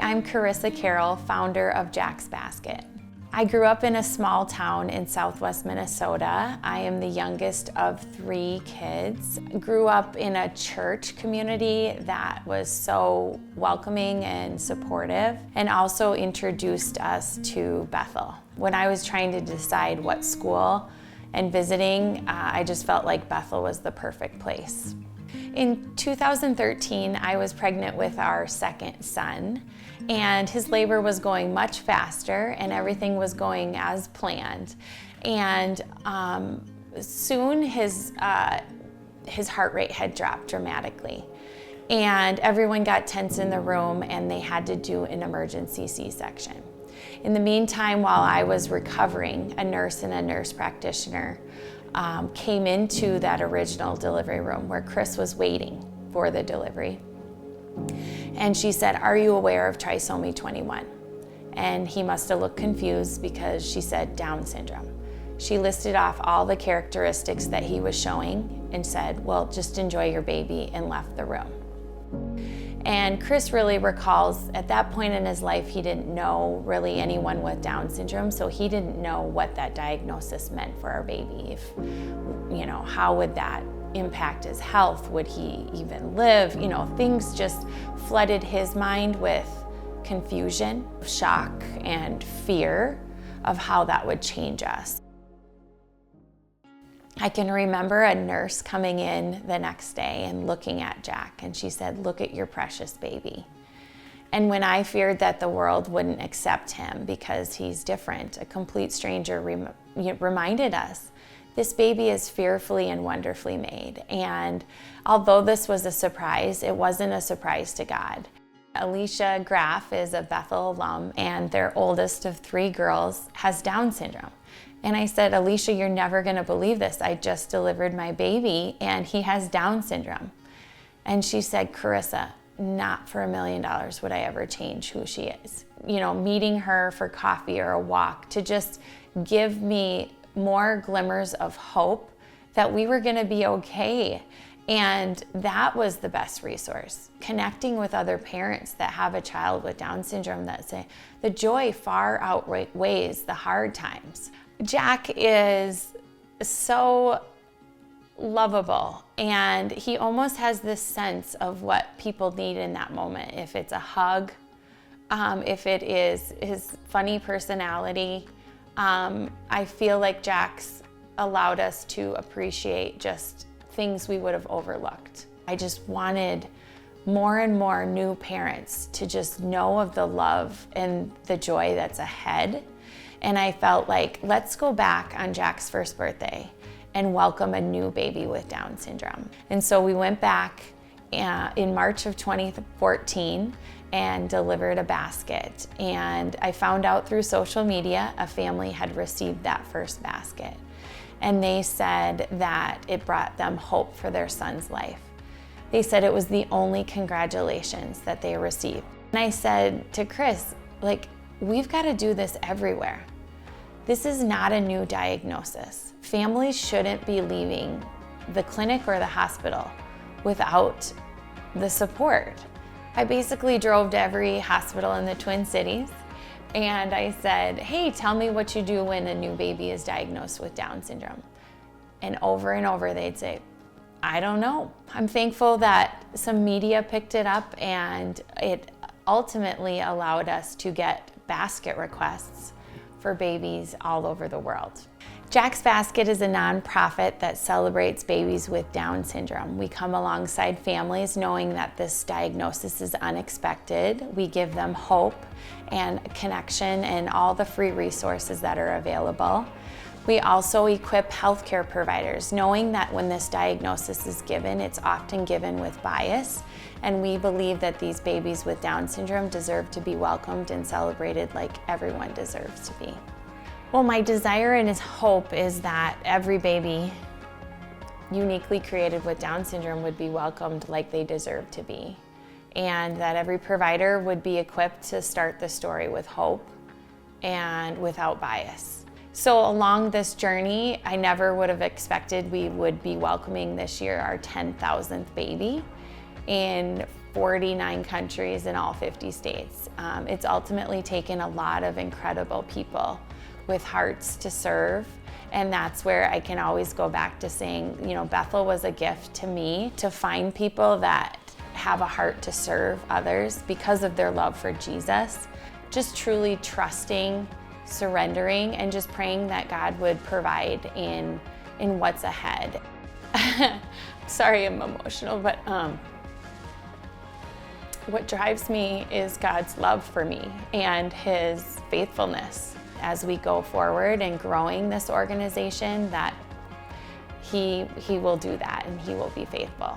I'm Carissa Carroll, founder of Jack's Basket. I grew up in a small town in southwest Minnesota. I am the youngest of 3 kids. Grew up in a church community that was so welcoming and supportive, and also introduced us to Bethel. When I was trying to decide what school and visiting, I just felt like Bethel was the perfect place. In 2013, I was pregnant with our second son, and his labor was going much faster and everything was going as planned. And soon his heart rate had dropped dramatically. And everyone got tense in the room and they had to do an emergency C-section. In the meantime, while I was recovering, a nurse and a nurse practitioner came into that original delivery room where Chris was waiting for the delivery. And she said, "Are you aware of trisomy 21?" And he must have looked confused because she said Down syndrome. She listed off all the characteristics that he was showing and said, "Well, just enjoy your baby," and left the room. And Chris really recalls at that point in his life, he didn't know really anyone with Down syndrome, so he didn't know what that diagnosis meant for our baby. If, how would that impact his health? Would he even live? Things just flooded his mind with confusion, shock, and fear of how that would change us. I can remember a nurse coming in the next day and looking at Jack, and she said, "Look at your precious baby." And when I feared that the world wouldn't accept him because he's different, a complete stranger reminded us, this baby is fearfully and wonderfully made. And although this was a surprise, it wasn't a surprise to God. Alicia Graff is a Bethel alum, and their oldest of 3 girls has Down syndrome. And I said, "Alicia, you're never gonna believe this. I just delivered my baby and he has Down syndrome." And she said, "Carissa, not for $1 million would I ever change who she is." Meeting her for coffee or a walk to just give me more glimmers of hope that we were gonna be okay. And that was the best resource. Connecting with other parents that have a child with Down syndrome that say the joy far outweighs the hard times. Jack is so lovable, and he almost has this sense of what people need in that moment. If it's a hug, if it is his funny personality, I feel like Jack's allowed us to appreciate just things we would have overlooked. I just wanted more and more new parents to just know of the love and the joy that's ahead. And I felt like, let's go back on Jack's first birthday and welcome a new baby with Down syndrome. And so we went back in March of 2014 and delivered a basket. And I found out through social media a family had received that first basket. And they said that it brought them hope for their son's life. They said it was the only congratulations that they received. And I said to Chris, we've got to do this everywhere. This is not a new diagnosis. Families shouldn't be leaving the clinic or the hospital without the support. I basically drove to every hospital in the Twin Cities and I said, "Hey, tell me what you do when a new baby is diagnosed with Down syndrome." And over they'd say, "I don't know." I'm thankful that some media picked it up and it ultimately allowed us to get basket requests for babies all over the world. Jack's Basket is a nonprofit that celebrates babies with Down syndrome. We come alongside families knowing that this diagnosis is unexpected. We give them hope and connection and all the free resources that are available. We also equip healthcare providers, knowing that when this diagnosis is given, it's often given with bias. And we believe that these babies with Down syndrome deserve to be welcomed and celebrated like everyone deserves to be. Well, my desire and his hope is that every baby uniquely created with Down syndrome would be welcomed like they deserve to be. And that every provider would be equipped to start the story with hope and without bias. So along this journey, I never would have expected we would be welcoming this year our 10,000th baby in 49 countries in all 50 states. It's ultimately taken a lot of incredible people with hearts to serve. And that's where I can always go back to saying, Bethel was a gift to me to find people that have a heart to serve others because of their love for Jesus. Just truly trusting, surrendering, and just praying that God would provide in what's ahead. Sorry, I'm emotional, but what drives me is God's love for me and His faithfulness as we go forward and growing this organization, that He will do that and He will be faithful.